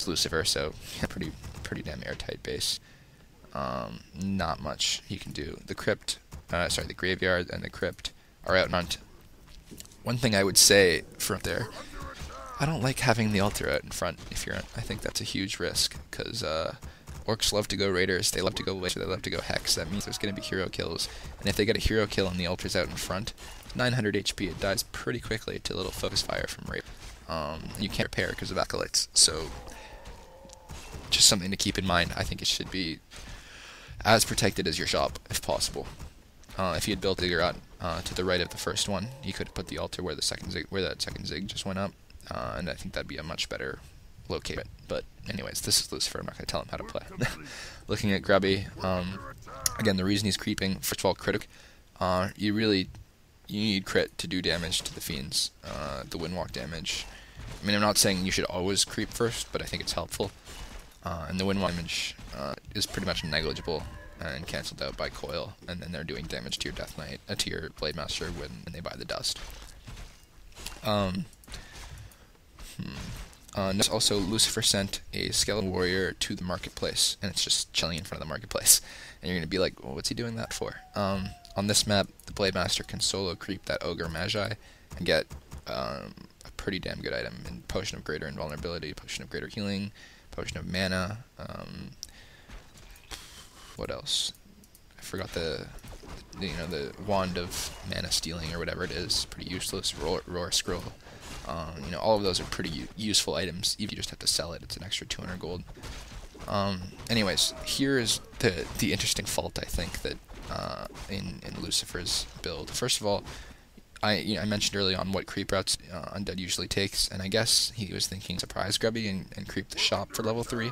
It's Lucifer, so pretty damn airtight base. Not much he can do. The the graveyard and the crypt are out in front. One thing I would say from there, I don't like having the altar out in front if you're. I think that's a huge risk, because orcs love to go raiders, they love to go laser, they love to go hex. That means there's going to be hero kills, and if they get a hero kill and the altar's out in front, 900 HP, it dies pretty quickly to a little focus fire from raid. You can't repair because of acolytes, so just something to keep in mind. I think it should be as protected as your shop, if possible. If you had built Ziggurat to the right of the first one, you could put the altar where that second zig just went up, and I think that'd be a much better location. But anyways, this is Lucifer. I'm not going to tell him how to play. Looking at Grubby, again, the reason he's creeping, first of all, critic. You need crit to do damage to the fiends, the windwalk damage. I mean, I'm not saying you should always creep first, but I think it's helpful. And the windwalk damage is pretty much negligible and cancelled out by coil, and then they're doing damage to your Death Knight, to your Blade Master when they buy the dust. Also, Lucifer sent a skeleton warrior to the marketplace, and it's just chilling in front of the marketplace. And you're gonna be like, well, what's he doing that for? On this map, the Blade Master can solo creep that Ogre Magi and get a pretty damn good item in Potion of Greater Invulnerability, Potion of Greater Healing, Potion of Mana. What else? I forgot the Wand of Mana Stealing or whatever it is. Pretty useless. Roar Scroll. All of those are pretty useful items. If you just have to sell it, it's an extra 200 gold. Anyways, here is the interesting fault, I think, that in Lucifer's build. First of all, I mentioned early on what creep routes Undead usually takes, and I guess he was thinking surprise Grubby and creep the shop for level 3.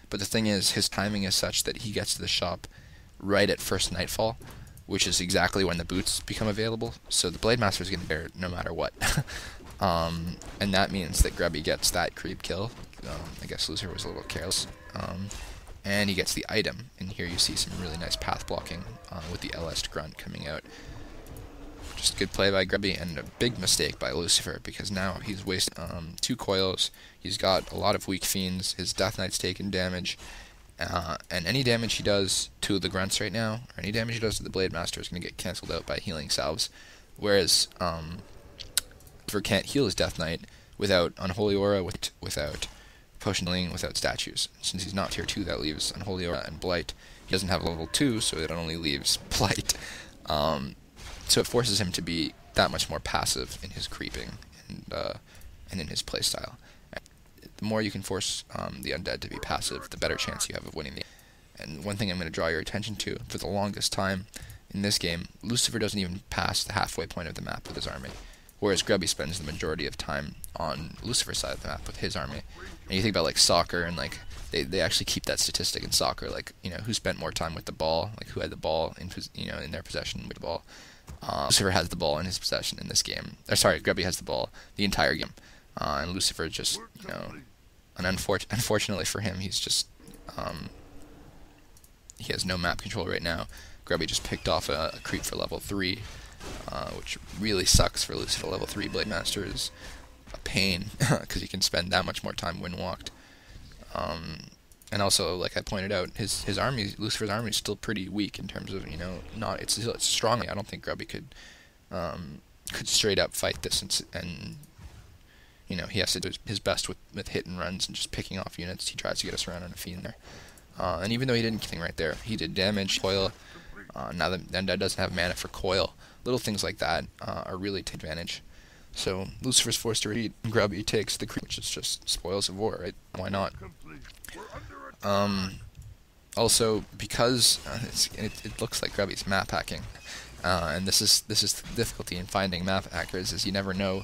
But the thing is, his timing is such that he gets to the shop right at first nightfall, which is exactly when the boots become available. So the Blade Master is going to be there no matter what. And that means that Grubby gets that creep kill. I guess Lucifer was a little careless. And he gets the item. And here you see some really nice path blocking with the LS Grunt coming out. Just good play by Grubby, and a big mistake by Lucifer, because now he's wasted 2 coils. He's got a lot of weak fiends. His Death Knight's taking damage. And any damage he does to the grunts right now, or any damage he does to the Blade Master, is going to get cancelled out by healing salves. Whereas Lucifer can't heal his Death Knight without Unholy Aura, without Potion Healing, without statues. Since he's not tier 2, that leaves Unholy Aura and Blight. He doesn't have level 2, so it only leaves Blight. So it forces him to be that much more passive in his creeping and in his playstyle. The more you can force the undead to be passive, the better chance you have of winning the game. And one thing I'm going to draw your attention to, for the longest time in this game, Lucifer doesn't even pass the halfway point of the map with his army, whereas Grubby spends the majority of time on Lucifer's side of the map with his army. And you think about like soccer, and like they actually keep that statistic in soccer, like who spent more time with the ball, like who had the ball in in their possession with the ball. Lucifer has the ball in his possession in this game. Grubby has the ball the entire game, and Lucifer just unfortunately for him, he's just he has no map control right now. Grubby just picked off a creep for level 3, which really sucks for Lucifer. Level 3 Blade Master is a pain because he can spend that much more time windwalked. And also, like I pointed out, his army, Lucifer's army, is still pretty weak in terms of it's strong. I don't think Grubby could straight up fight this, and he has to do his best with hit and runs and just picking off units. He tries to get us around on a fiend there, and even though he didn't anything right there, he did damage. Coil. Now that Undead doesn't have mana for coil, little things like that are really to advantage. So Lucifer's forced to retreat, and Grubby takes the creep, which is just spoils of war, right? Why not? Also, because it looks like Grubby's map hacking, and this is the difficulty in finding map hackers, is you never know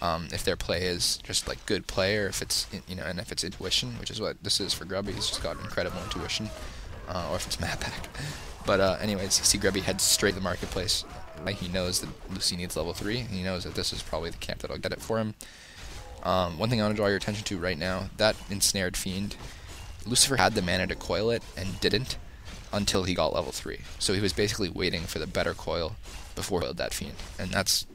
if their play is just like good play, or if it's and if it's intuition, which is what this is for Grubby. He's just got incredible intuition, or if it's map hack. But anyways, you see Grubby heads straight to the marketplace. He knows that Lucy needs level 3, and he knows that this is probably the camp that'll get it for him. One thing I want to draw your attention to right now, that ensnared fiend, Lucifer had the mana to coil it and didn't until he got level 3. So he was basically waiting for the better coil before he coiled that fiend. And that's,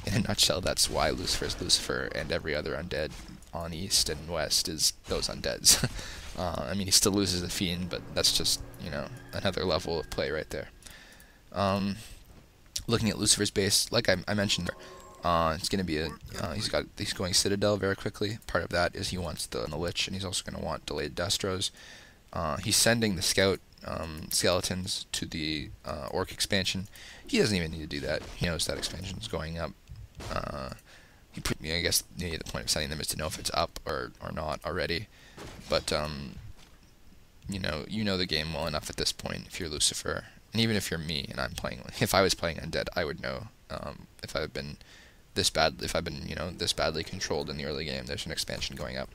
in a nutshell, that's why Lucifer is Lucifer, and every other undead on East and West is those undeads. I mean, he still loses the Fiend, but that's just, you know, another level of play right there. Looking at Lucifer's base, like I mentioned, it's going to be he's going Citadel very quickly. Part of that is he wants the Lich, and he's also going to want delayed Destros. He's sending the Scout skeletons to the Orc expansion. He doesn't even need to do that. He knows that expansion is going up. I guess the point of sending them is to know if it's up or not already. But you know the game well enough at this point. If you're Lucifer, and even if you're me and I'm playing, if I was playing Undead, I would know if I've been this badly controlled in the early game. There's an expansion going up.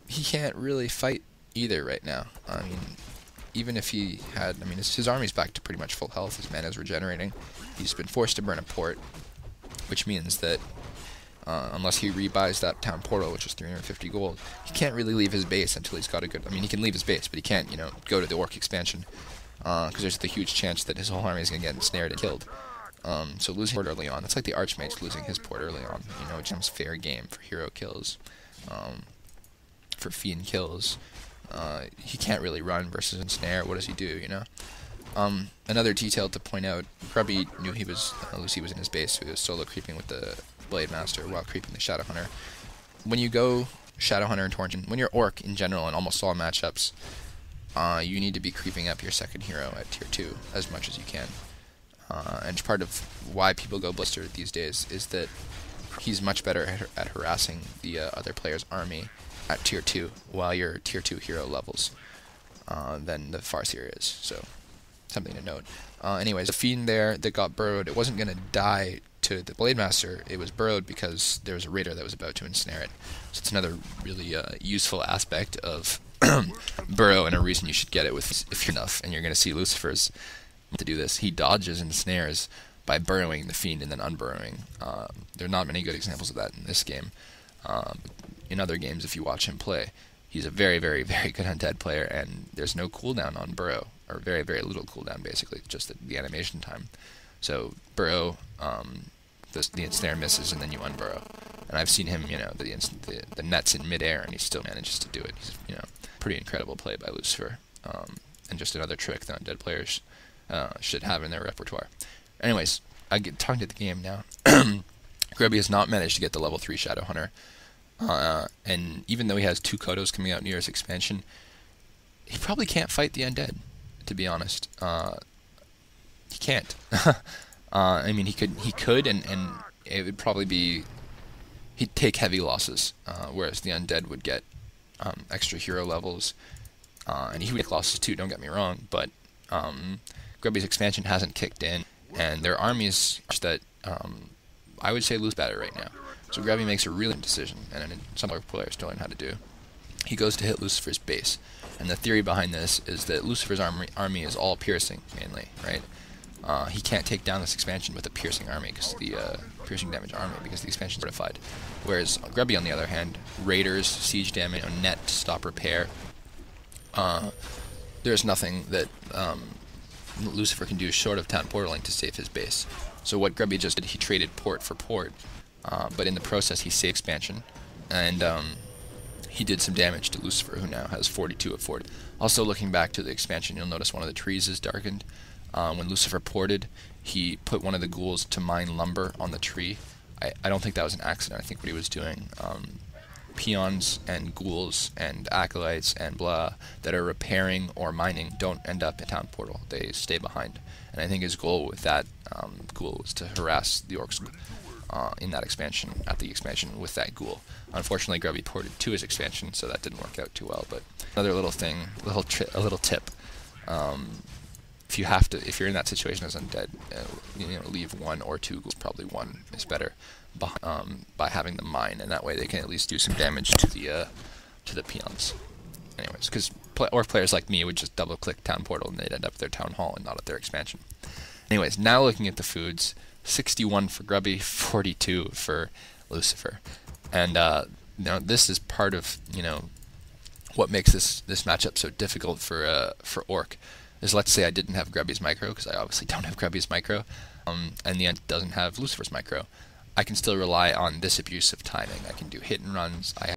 He can't really fight either right now. I mean, even if he had, I mean, his army's back to pretty much full health. His mana's regenerating. He's been forced to burn a port, which means that unless he rebuys that town portal, which is 350 gold, he can't really leave his base until he's got a good. I mean, he can leave his base, but he can't, go to the Orc expansion because there's the huge chance that his whole army is going to get ensnared and killed. So losing port early on, that's like the Archmage losing his port early on. It becomes fair game for hero kills, for Fiend kills. He can't really run versus ensnare. What does he do? Another detail to point out: Grubby knew Lucy was in his base, so he was solo creeping with the Blade Master while creeping the Shadow Hunter. When you go Shadow Hunter and Torrent, when you're Orc in general in almost all matchups, you need to be creeping up your second hero at tier 2 as much as you can. And part of why people go Blister these days is that he's much better at harassing the other player's army at tier 2 while you're tier 2 hero levels than the Farseer is. So something to note. Anyways, the Fiend there that got burrowed, it wasn't going to die to the Blade Master. It was burrowed because there was a Raider that was about to ensnare it. So it's another really useful aspect of burrow, and a reason you should get it if you're enough. And you're going to see Lucifer's to do this. He dodges and snares by burrowing the Fiend and then unburrowing. There are not many good examples of that in this game. In other games, if you watch him play, he's a very, very, very good undead player, and there's no cooldown on burrow, or very, very little cooldown, basically, just the animation time. So burrow, the ensnare misses, and then you unburrow. And I've seen him, the nets in midair, and he still manages to do it. He's, pretty incredible play by Lucifer, and just another trick that undead players should have in their repertoire. Anyways, talking to the game now. Grubby has not managed to get the level 3 Shadow Hunter. And even though he has 2 Kodos coming out near his expansion, he probably can't fight the undead, to be honest. He can't. I mean, he could, and it would probably be, he'd take heavy losses, whereas the undead would get extra hero levels, and he would take losses too, don't get me wrong, but Grubby's expansion hasn't kicked in, and their armies that I would say lose better right now. So Grubby makes a really good decision, and some other players don't learn how to do. He goes to hit Lucifer's base, and the theory behind this is that Lucifer's army is all piercing, mainly, right? He can't take down this expansion with a piercing army, because the piercing damage army, because the expansion is fortified. Whereas Grubby, on the other hand, raiders, siege damage, net to stop repair. There's nothing that Lucifer can do short of town portaling to save his base. So what Grubby just did, he traded port for port. But in the process, he saved expansion, and he did some damage to Lucifer, who now has 42 of 40. Also, looking back to the expansion, you'll notice one of the trees is darkened. When Lucifer ported, he put one of the ghouls to mine lumber on the tree. I don't think that was an accident. I think what he was doing, peons and ghouls and acolytes and blah that are repairing or mining don't end up in town portal. They stay behind. And I think his goal with that ghoul was to harass the orcs in that expansion, at the expansion with that ghoul. Unfortunately, Grubby ported to his expansion, so that didn't work out too well. But another little thing, a little tip: if you're in that situation as undead, leave 1 or 2 ghouls. Probably 1 is better, by having them mine, and that way they can at least do some damage to the peons. Anyways, because orc players like me would just double-click town portal and they'd end up at their town hall and not at their expansion. Anyways, now looking at the foods. 61 for Grubby, 42 for Lucifer, and this is part of what makes this matchup so difficult for Orc. Is, let's say I didn't have Grubby's micro, because I obviously don't have Grubby's micro, and the end doesn't have Lucifer's micro. I can still rely on this abuse of timing. I can do hit and runs. I